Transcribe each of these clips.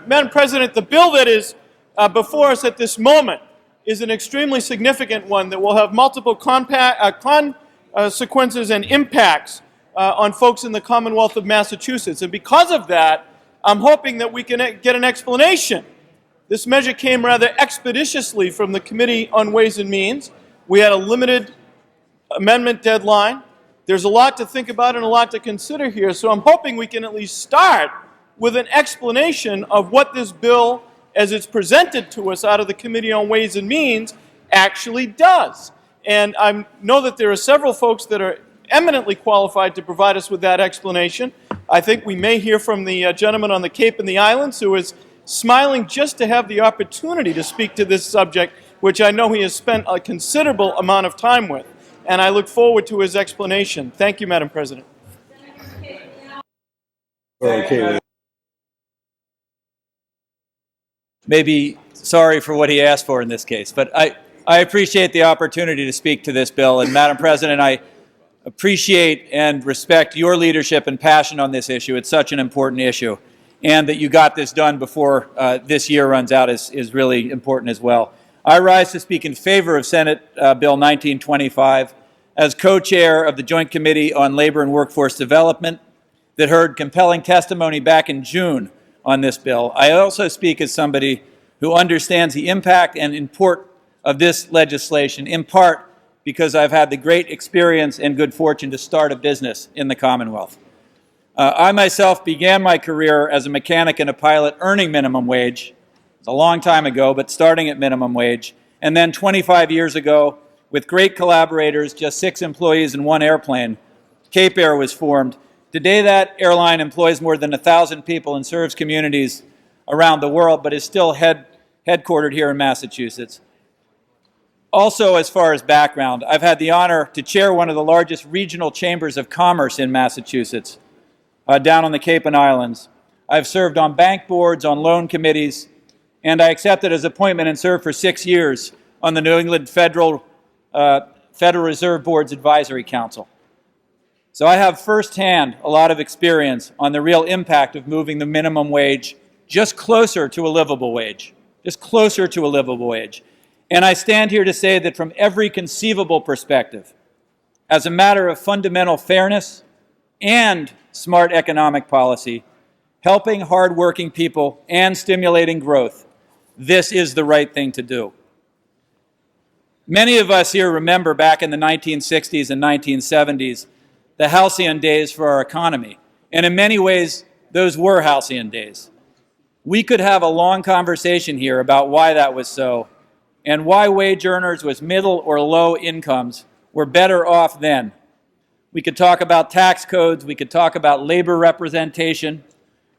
Madam President, the bill that is before us at this moment is an extremely significant one that will have multiple consequences and impacts on folks in the Commonwealth of Massachusetts. And because of that, I'm hoping that we can get an explanation. This measure came rather expeditiously from the Committee on Ways and Means. We had a limited amendment deadline. There's a lot to think about and a lot to consider here, so I'm hoping we can at least start with an explanation of what this bill, as it's presented to us out of the Committee on Ways and Means, actually does. And I know that there are several folks that are eminently qualified to provide us with that explanation. I think we may hear from the gentleman on the Cape and the Islands who is smiling just to have the opportunity to speak to this subject, which I know he has spent a considerable amount of time with. And I look forward to his explanation. Thank you, Madam President. Okay. Maybe sorry for what he asked for in this case, but I appreciate the opportunity to speak to this bill. And Madam President, I appreciate and respect your leadership and passion on this issue. It's such an important issue. And that you got this done before this year runs out is really important as well. I rise to speak in favor of Senate Bill 1925 as co-chair of the Joint Committee on Labor and Workforce Development that heard compelling testimony back in June on this bill. I also speak as somebody who understands the impact and import of this legislation, in part because I've had the great experience and good fortune to start a business in the Commonwealth. I myself began my career as a mechanic and a pilot earning minimum wage. It's a long time ago, but starting at minimum wage. And then 25 years ago, with great collaborators, just 6 employees and 1 airplane, Cape Air was formed. Today, that airline employs more than 1,000 people and serves communities around the world, but is still headquartered here in Massachusetts. Also, as far as background, I've had the honor to chair one of the largest regional chambers of commerce in Massachusetts, down on the Cape and Islands. I've served on bank boards, on loan committees, and I accepted his appointment and served for 6 years on the New England Federal Reserve Board's Advisory Council. So I have firsthand a lot of experience on the real impact of moving the minimum wage just closer to a livable wage, just closer to a livable wage. And I stand here to say that from every conceivable perspective, as a matter of fundamental fairness and smart economic policy, helping hardworking people and stimulating growth, this is the right thing to do. Many of us here remember back in the 1960s and 1970s the halcyon days for our economy. And in many ways, those were halcyon days. We could have a long conversation here about why that was so and why wage earners with middle or low incomes were better off then. We could talk about tax codes, we could talk about labor representation,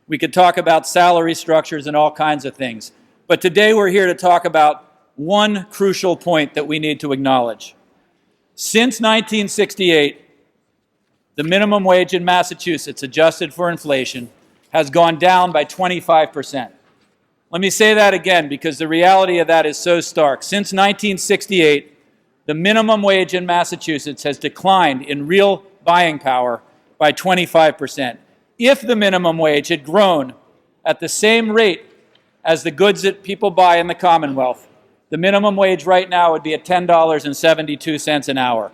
we could talk about salary structures and all kinds of things. But today we're here to talk about one crucial point that we need to acknowledge. Since 1968, the minimum wage in Massachusetts, adjusted for inflation, has gone down by 25%. Let me say that again because the reality of that is so stark. Since 1968, the minimum wage in Massachusetts has declined in real buying power by 25%. If the minimum wage had grown at the same rate as the goods that people buy in the Commonwealth, the minimum wage right now would be at $10.72 an hour.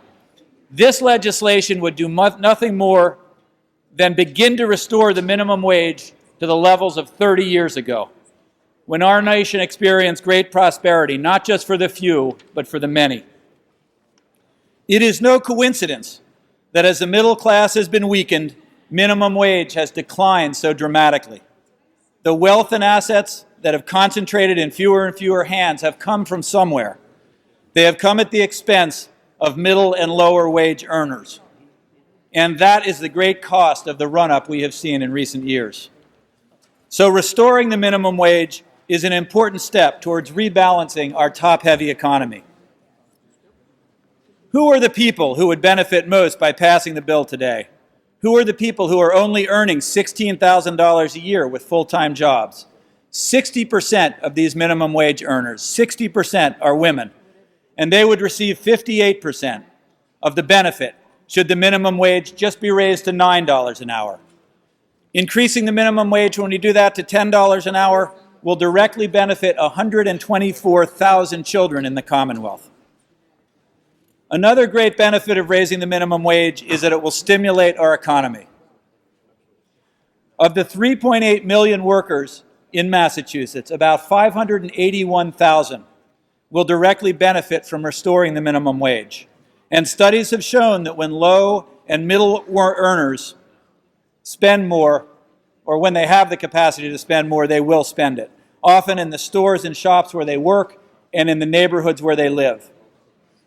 This legislation would do nothing more than begin to restore the minimum wage to the levels of 30 years ago, when our nation experienced great prosperity, not just for the few, but for the many. It is no coincidence that as the middle class has been weakened, minimum wage has declined so dramatically. The wealth and assets that have concentrated in fewer and fewer hands have come from somewhere. They have come at the expense of middle and lower wage earners. And that is the great cost of the run-up we have seen in recent years. So restoring the minimum wage is an important step towards rebalancing our top-heavy economy. Who are the people who would benefit most by passing the bill today? Who are the people who are only earning $16,000 a year with full-time jobs? 60% of these minimum wage earners, 60% are women, and they would receive 58% of the benefit should the minimum wage just be raised to $9 an hour. Increasing the minimum wage, when we do that to $10 an hour, will directly benefit 124,000 children in the Commonwealth. Another great benefit of raising the minimum wage is that it will stimulate our economy. Of the 3.8 million workers in Massachusetts, about 581,000 will directly benefit from restoring the minimum wage. And studies have shown that when low and middle earners spend more, or when they have the capacity to spend more, they will spend it, often in the stores and shops where they work and in the neighborhoods where they live.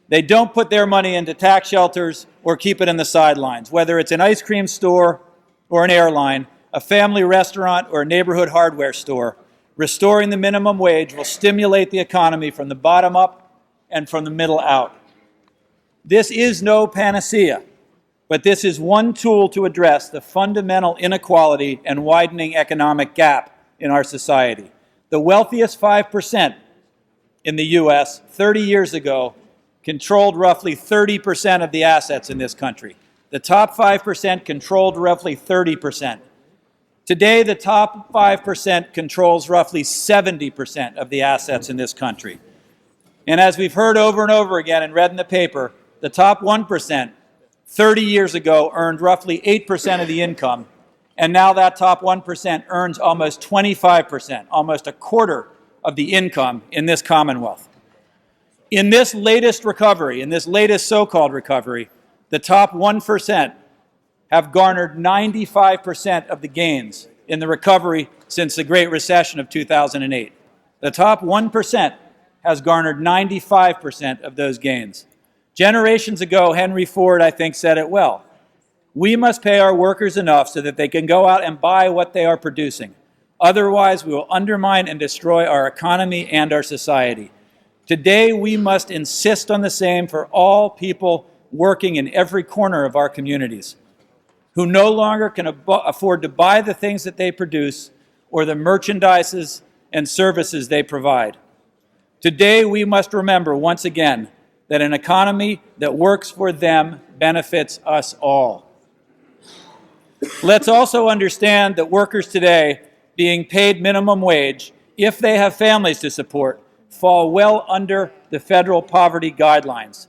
They don't put their money into tax shelters or keep it in the sidelines, whether it's an ice cream store or an airline, a family restaurant or a neighborhood hardware store. Restoring the minimum wage will stimulate the economy from the bottom up and from the middle out. This is no panacea, but this is one tool to address the fundamental inequality and widening economic gap in our society. The wealthiest 5% in the U.S. 30 years ago controlled roughly 30% of the assets in this country. The top 5% controlled roughly 30%. Today, the top 5% controls roughly 70% of the assets in this country. And as we've heard over and over again and read in the paper, the top 1% 30 years ago earned roughly 8% of the income, and now that top 1% earns almost 25%, almost a quarter of the income in this Commonwealth. In this latest recovery, in this latest so-called recovery, the top 1% have garnered 95% of the gains in the recovery since the Great Recession of 2008. The top 1% has garnered 95% of those gains. Generations ago, Henry Ford, I think, said it well. We must pay our workers enough so that they can go out and buy what they are producing. Otherwise, we will undermine and destroy our economy and our society. Today, we must insist on the same for all people working in every corner of our communities, who no longer can afford to buy the things that they produce or the merchandises and services they provide. Today, we must remember once again that an economy that works for them benefits us all. Let's also understand that workers today being paid minimum wage, if they have families to support, fall well under the federal poverty guidelines.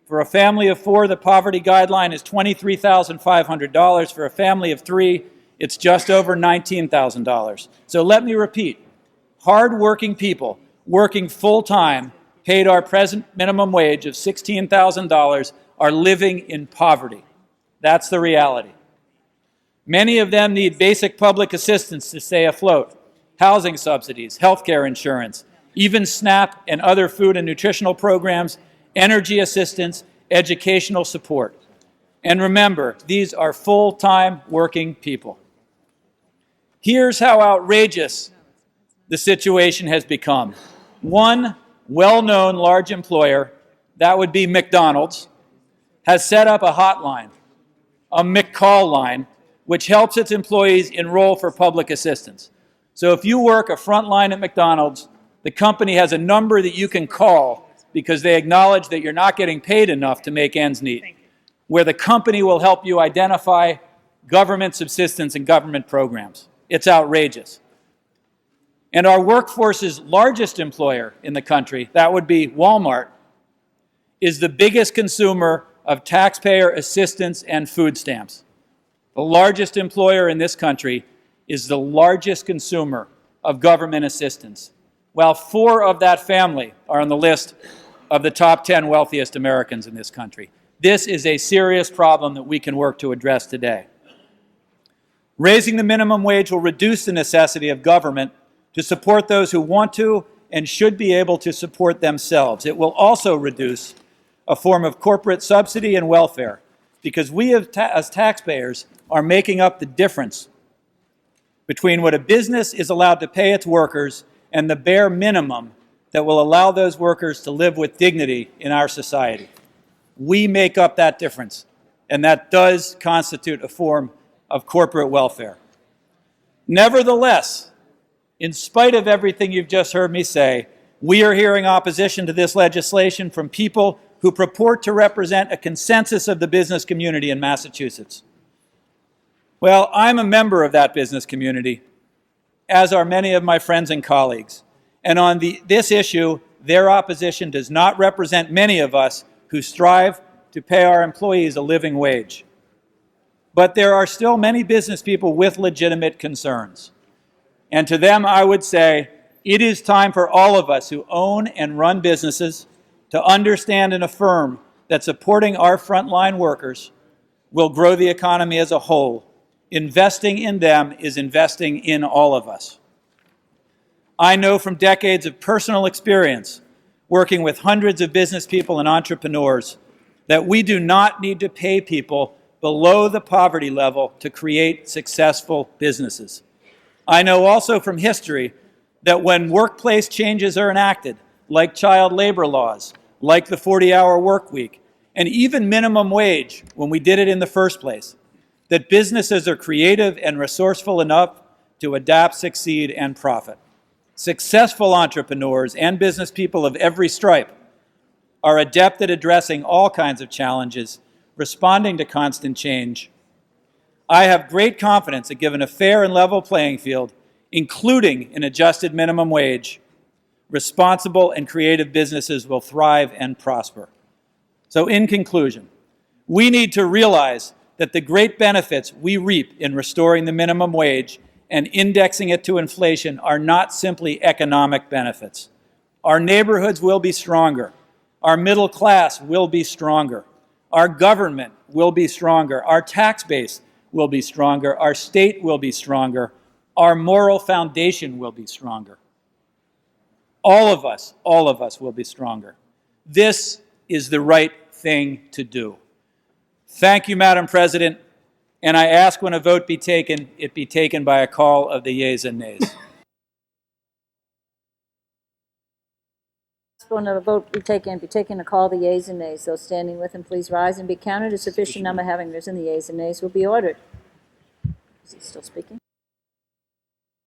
For a family of 4, the poverty guideline is $23,500. For a family of 3, it's just over $19,000. So let me repeat, hard-working people working full-time, paid our present minimum wage of $16,000, are living in poverty. That's the reality. Many of them need basic public assistance to stay afloat, housing subsidies, health care insurance, even SNAP and other food and nutritional programs, energy assistance, educational support. And remember, these are full-time working people. Here's how outrageous the situation has become. One well-known large employer, that would be McDonald's, has set up a hotline, a McCall line, which helps its employees enroll for public assistance. So if you work a front line at McDonald's, the company has a number that you can call because they acknowledge that you're not getting paid enough to make ends meet, where the company will help you identify government subsistence and government programs. It's outrageous. And our workforce's largest employer in the country, that would be Walmart, is the biggest consumer of taxpayer assistance and food stamps. The largest employer in this country is the largest consumer of government assistance, while 4 of that family are on the list of the top 10 wealthiest Americans in this country. This is a serious problem that we can work to address today. Raising the minimum wage will reduce the necessity of government to support those who want to and should be able to support themselves. It will also reduce a form of corporate subsidy and welfare, because we as taxpayers are making up the difference between what a business is allowed to pay its workers and the bare minimum that will allow those workers to live with dignity in our society. We make up that difference, and that does constitute a form of corporate welfare. Nevertheless, in spite of everything you've just heard me say, we are hearing opposition to this legislation from people who purport to represent a consensus of the business community in Massachusetts. Well, I'm a member of that business community, as are many of my friends and colleagues. And on this issue, their opposition does not represent many of us who strive to pay our employees a living wage. But there are still many business people with legitimate concerns. And to them, I would say, it is time for all of us who own and run businesses to understand and affirm that supporting our frontline workers will grow the economy as a whole. Investing in them is investing in all of us. I know from decades of personal experience working with hundreds of business people and entrepreneurs that we do not need to pay people below the poverty level to create successful businesses. I know also from history that when workplace changes are enacted, like child labor laws, like the 40-hour work week, and even minimum wage when we did it in the first place, that businesses are creative and resourceful enough to adapt, succeed, and profit. Successful entrepreneurs and business people of every stripe are adept at addressing all kinds of challenges, responding to constant change. I have great confidence that given a fair and level playing field, including an adjusted minimum wage, responsible and creative businesses will thrive and prosper. So in conclusion, we need to realize that the great benefits we reap in restoring the minimum wage and indexing it to inflation are not simply economic benefits. Our neighborhoods will be stronger. Our middle class will be stronger. Our government will be stronger. Our tax base will be stronger. Our state will be stronger. Our moral foundation will be stronger. All of us will be stronger. This is the right thing to do. Thank you, Madam President, and I ask when a vote be taken, it be taken by a call of the yeas and nays. When a vote be taken a call the yeas and nays. Those standing with him, please rise and be counted. A sufficient number having risen, the yeas and nays will be ordered. Is he still speaking?